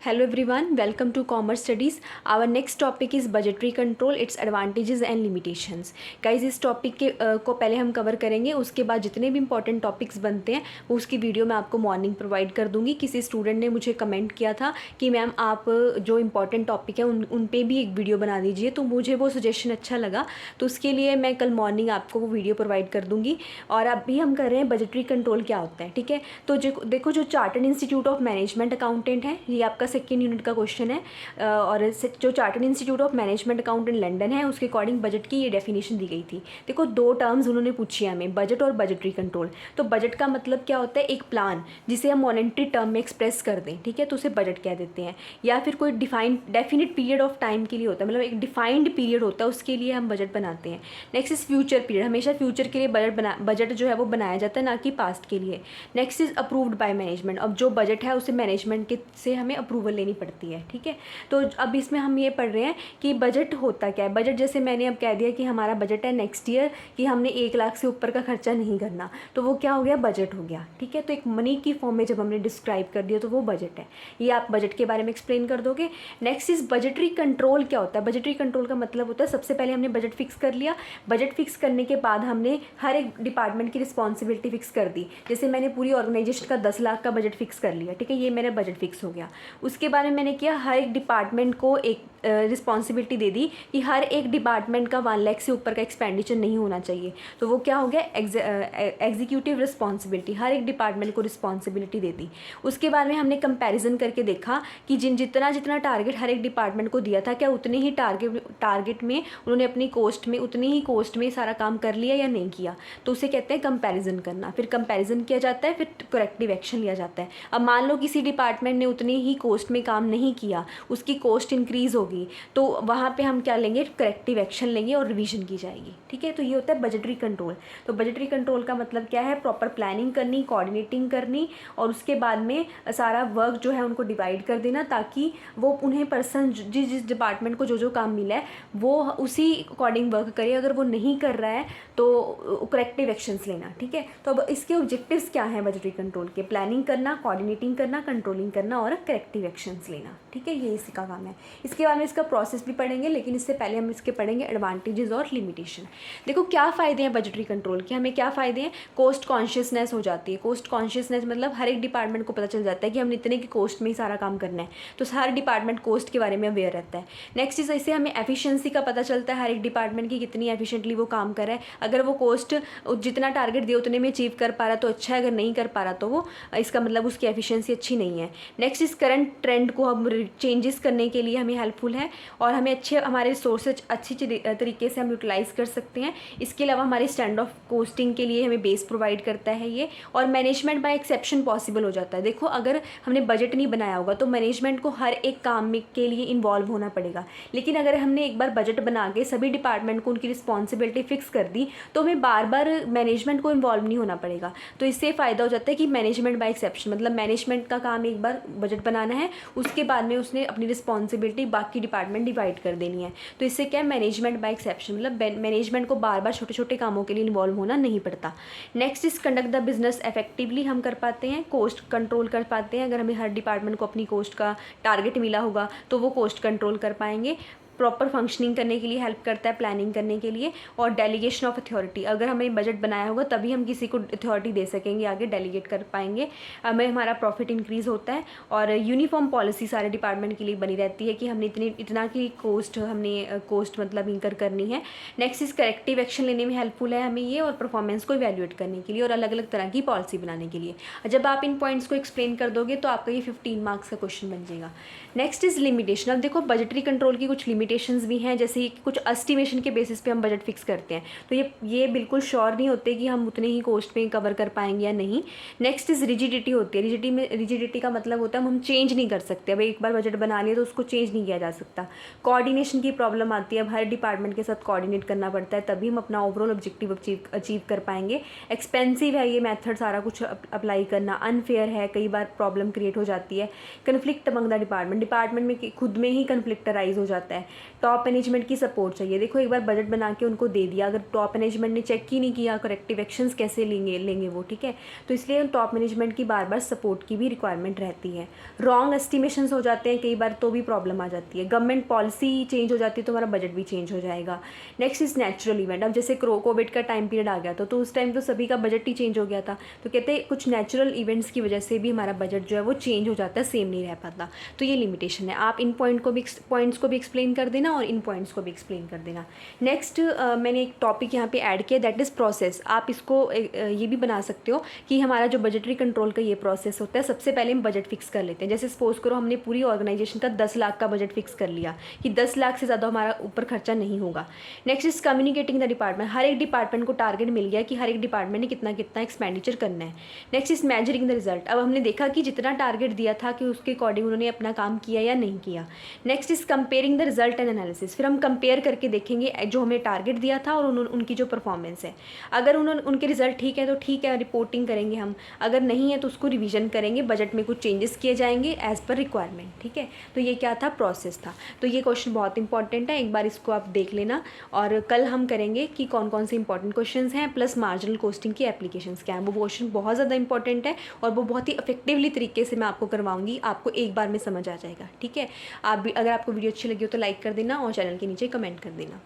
Hello everyone, welcome to Commerce Studies. Our next topic is budgetary control, its advantages and limitations. Guys, इस topic के को पहले हम cover करेंगे, उसके बाद जितने भी इंपॉर्टेंट टॉपिक्स बनते हैं वो उसकी वीडियो मैं आपको मॉर्निंग प्रोवाइड कर दूंगी। किसी स्टूडेंट ने मुझे कमेंट किया था कि मैम आप जो इंपॉर्टेंट टॉपिक है उन पे भी एक वीडियो बना दीजिए, तो मुझे वो सजेशन अच्छा लगा, तो उसके लिए मैं कल मॉर्निंग आपको वो वीडियो प्रोवाइड कर दूँगी। और अभी हम कर रहे हैं बजटरी कंट्रोल क्या होता है, ठीक है। तो देखो, जो chartered institute of management accountant है, ये आपका सेकेंड यूनिट का क्वेश्चन है। और जो chartered institute of management accountant London है, उसके अकॉर्डिंग बजट की ये डेफिनेशन दी गई थी। देखो, दो टर्म्स उन्होंने पूछी है हमें, बजट और बजटरी कंट्रोल। तो बजट का मतलब क्या होता है, एक प्लान जिसे हम मॉनेटरी टर्म में एक्सप्रेस कर दें, ठीक है, तो उसे बजट कह देते हैं। या फिर कोई डेफिनिट पीरियड ऑफ टाइम के लिए होता है, मतलब एक डिफाइंड पीरियड होता है, उसके लिए हम बजट बनाते हैं। नेक्स्ट इज फ्यूचर पीरियड, हमेशा फ्यूचर के लिए बजट जो है वो बनाया जाता है, ना कि पास्ट के लिए। Next is approved by management, अब जो बजट है उसे मैनेजमेंट के से हमें अप्रूवल लेनी पड़ती है, ठीक है। तो अब इसमें हम ये पढ़ रहे हैं कि बजट होता क्या है। बजट जैसे मैंने अब कह दिया कि हमारा बजट है नेक्स्ट ईयर कि हमने 1 लाख से ऊपर का खर्चा नहीं करना, तो वो क्या हो गया, बजट हो गया, ठीक है। तो एक मनी की फॉर्म में जब हमने डिस्क्राइब कर दिया तो वो बजट है। ये आप बजट के बारे में एक्सप्लेन कर दोगे। नेक्स्ट इज बजटरी कंट्रोल क्या होता है। बजटरी कंट्रोल का मतलब होता है, सबसे पहले हमने बजट फिक्स कर लिया, बजट फिक्स करने के बाद हमने हर एक डिपार्टमेंट की रिस्पॉन्सिबिलिटी फिक्स कर दी। जैसे मैंने पूरी ऑर्गेनाइजेशन का 10 लाख का बजट फिक्स कर लिया, ठीक है, ये मेरा बजट फिक्स हो गया। उसके बारे में मैंने किया, हर एक डिपार्टमेंट को एक रिस्पॉन्सिबिलिटी दे दी कि हर एक डिपार्टमेंट का 1 लाख से ऊपर का एक्सपेंडिचर नहीं होना चाहिए, तो वो क्या हो गया, एग्जीक्यूटिव रिस्पॉन्सिबिलिटी, हर एक डिपार्टमेंट को रिस्पॉन्सिबिलिटी दे दी। उसके बाद में हमने कंपैरिजन करके देखा कि जितना टारगेट हर एक डिपार्टमेंट को दिया था, क्या उतने ही टारगेट में उन्होंने अपनी कॉस्ट में उतनी ही कॉस्ट में सारा काम कर लिया या नहीं किया, तो उसे कहते हैं कंपैरिजन करना। फिर कंपैरिजन किया जाता है, फिर करेक्टिव एक्शन लिया जाता है। अब मान लो किसी डिपार्टमेंट ने उतनी ही कॉस्ट में काम नहीं किया, उसकी कॉस्ट इंक्रीज होगी, तो वहाँ पे हम क्या लेंगे, करेक्टिव एक्शन लेंगे और रिवीजन की जाएगी, ठीक है। तो ये होता है बजटरी कंट्रोल। तो बजटरी कंट्रोल का मतलब क्या है, प्रॉपर प्लानिंग करनी, कोऑर्डिनेटिंग करनी, और उसके बाद में सारा वर्क जो है उनको डिवाइड कर देना, ताकि वो उन्हें पर्सन जिस डिपार्टमेंट को जो काम मिला है वो उसी अकॉर्डिंग वर्क करे। अगर वो नहीं कर रहा है तो करेक्टिव एक्शंस लेना, ठीक है। तो अब इसके ऑब्जेक्टिव्स क्या हैं बजटरी कंट्रोल के, प्लानिंग करना, कोऑर्डिनेटिंग करना, कंट्रोलिंग करना और करेक्टिव एक्शंस लेना, ठीक है, ये इसका काम है। इसके बाद में इसका प्रोसेस भी पढ़ेंगे, लेकिन इससे पहले हम इसके पढ़ेंगे एडवांटेजेस और लिमिटेशन। देखो, क्या फ़ायदे हैं बजटरी कंट्रोल के, हमें क्या फ़ायदे हैं, कॉस्ट कॉन्शियसनेस हो जाती है। कॉस्ट कॉन्शियसनेस मतलब हर एक डिपार्टमेंट को पता चल जाता है कि हमने इतने की कॉस्ट में ही सारा काम करना है, तो हर डिपार्टमेंट कॉस्ट के बारे में अवेयर रहता है। नेक्स्ट इज, इससे हमें एफिशिएंसी का पता चलता है, हर एक डिपार्टमेंट की कितनी एफिशिएंटली वो काम कर रहा है। अगर वो कॉस्ट जितना टारगेट दिया उतने में अचीव कर पा रहा तो अच्छा है, अगर नहीं कर पा रहा तो वो इसका मतलब उसकी एफिशिएंसी अच्छी नहीं है। नेक्स्ट इज, करंट ट्रेंड को हम चेंजेस करने के लिए हमें हेल्पफुल है, और हमें हमारे रिसोर्सेज अच्छी तरीके से हम यूटिलाइज़ कर सकते हैं। इसके अलावा हमारे स्टैंड ऑफ कॉस्टिंग के लिए हमें बेस प्रोवाइड करता है ये, और मैनेजमेंट बाय एक्सेप्शन पॉसिबल हो जाता है। देखो, अगर हमने बजट नहीं बनाया होगा तो मैनेजमेंट को हर एक काम में के लिए इन्वॉल्व होना पड़ेगा, लेकिन अगर हमने एक बार बजट बना के सभी डिपार्टमेंट को उनकी रिस्पॉन्सिबिलिटी फिक्स कर दी तो हमें बार बार मैनेजमेंट को इन्वॉल्व नहीं होना पड़ेगा। तो इससे फ़ायदा हो जाता है कि मैनेजमेंट बाय एक्सेप्शन, मतलब मैनेजमेंट का काम एक बार बजट बनाना है, उसके बाद में उसने अपनी रिस्पॉन्सिबिलिटी बाकी डिपार्टमेंट डिवाइड कर देनी है। तो इससे क्या है, मैनेजमेंट बाय एक्सेप्शन, मतलब मैनेजमेंट को बार बार छोटे छोटे कामों के लिए इन्वॉल्व होना नहीं पड़ता। Next is, conduct the business effectively, हम कर पाते हैं, कॉस्ट कंट्रोल कर पाते हैं। अगर हमें हर डिपार्टमेंट को अपनी कॉस्ट का टारगेट मिला होगा तो वो कॉस्ट कंट्रोल कर पाएंगे। प्रॉपर फंक्शनिंग करने के लिए हेल्प करता है, प्लानिंग करने के लिए। और डेलीगेशन ऑफ अथॉरिटी, अगर हमें बजट बनाया होगा तभी हम किसी को अथॉरिटी दे सकेंगे, आगे डेलीगेट कर पाएंगे, हमें हमारा प्रॉफिट इंक्रीज़ होता है। और यूनिफॉर्म पॉलिसी सारे डिपार्टमेंट के लिए बनी रहती है कि हमने इतना की कॉस्ट मतलब इंकर करनी है। नेक्स्ट इज, करेक्टिव एक्शन लेने में हेल्पफुल है हमें ये, और परफॉर्मेंस को इवैल्यूएट करने के लिए और अलग अलग तरह की पॉलिसी बनाने के लिए। जब आप इन पॉइंट्स को एक्सप्लेन कर दोगे तो आपका ये 15 मार्क्स का क्वेश्चन बन जाएगा। Next is limitation. अब देखो, बजटरी कंट्रोल की कुछ लिमिटेशंस भी हैं, जैसे कुछ एस्टिमेशन के बेसिस पे हम बजट फिक्स करते हैं, तो ये बिल्कुल श्योर नहीं होते कि हम उतने ही कॉस्ट में कवर कर पाएंगे या नहीं। नेक्स्ट इज रिजिडिटी होती है। रिजिडिटी का मतलब होता है हम चेंज नहीं कर सकते, अब एक बार बजट बना लिया तो उसको चेंज नहीं किया जा सकता। कोऑर्डिनेशन की प्रॉब्लम आती है, अब हर डिपार्टमेंट के साथ कोऑर्डिनेट करना पड़ता है, तभी हम अपना ओवरऑल ऑब्जेक्टिव अचीव कर पाएंगे। एक्सपेंसिव है ये मेथड, सारा कुछ अप्लाई करना अनफेयर है, कई बार प्रॉब्लम क्रिएट हो जाती है। कन्फ्लिक्ट अमंग द डिपार्टमेंट में खुद में ही कन्फ्लिक्ट अराइज हो जाता है, टॉप मैनेजमेंट की सपोर्ट चाहिए। देखो एक बार बजट बना के उनको दे दिया, अगर टॉप मैनेजमेंट ने चेक ही नहीं किया करेक्टिव एक्शंस कैसे लेंगे वो, ठीक है। तो इसलिए टॉप मैनेजमेंट की बार बार सपोर्ट की भी रिक्वायरमेंट रहती है। रॉन्ग एस्टिमेशंस हो जाते हैं कई बार तो भी प्रॉब्लम आ जाती है। गवर्नमेंट पॉलिसी चेंज हो जाती है तो हमारा बजट भी चेंज हो जाएगा। Next is natural event. अब जैसे कोविड का टाइम पीरियड आ गया था तो उस टाइम तो सभी का बजट ही चेंज हो गया था, तो कहते हैं कुछ नेचुरल इवेंट्स की वजह से भी हमारा बजट जो है वो चेंज हो जाता है, सेम नहीं रह पाता। तो ये लिमिटेशन है। आप इन पॉइंट्स को भी एक्सप्लेन कर देना और इन पॉइंट्स को भी एक्सप्लेन कर देना। नेक्स्ट मैंने एक टॉपिक यहाँ पे ऐड किया, दैट इज़ प्रोसेस। आप इसको ये भी बना सकते हो कि हमारा जो बजटरी कंट्रोल का ये प्रोसेस होता है, सबसे पहले हम बजट फिक्स कर लेते हैं। जैसे सपोज करो हमने पूरी ऑर्गेनाइजेशन का 10 लाख का बजट फिक्स कर लिया कि 10 लाख से ज़्यादा हमारा ऊपर खर्चा नहीं होगा। Next is communicating the department. हर एक डिपार्टमेंट को टारगेट मिल गया कि हर एक डिपार्टमेंट ने कितना कितना एक्सपेंडिचर करना है। Next is measuring the result. अब हमने देखा कि जितना टारगेट दिया था कि उसके अकॉर्डिंग उन्होंने अपना काम किया या नहीं किया। Next is comparing the result and analysis. फिर हम कंपेयर करके देखेंगे जो हमें टारगेट दिया था और उनकी जो परफॉर्मेंस है। अगर उनके रिजल्ट ठीक है तो ठीक है, रिपोर्टिंग करेंगे हम। अगर नहीं है तो उसको रिवीजन करेंगे, बजट में कुछ चेंजेस किए जाएंगे एज पर रिक्वायरमेंट, ठीक है। तो ये क्या था, प्रोसेस था। तो ये क्वेश्चन बहुत इंपॉर्टेंट है, एक बार इसको आप देख लेना। और कल हम करेंगे कि कौन कौन से इंपॉर्टेंट क्वेश्चंस हैं प्लस मार्जिनल कॉस्टिंग की एप्लीकेशंस क्या है। वो क्वेश्चन बहुत ज़्यादा इंपॉर्टेंट है और वो बहुत ही इफेक्टिवली तरीके से मैं आपको करवाऊंगी, आपको एक बार में समझ आ जाएगा, ठीक है। आप भी अगर आपको वीडियो अच्छी लगी हो तो लाइक कर देना और चैनल के नीचे कमेंट कर देना।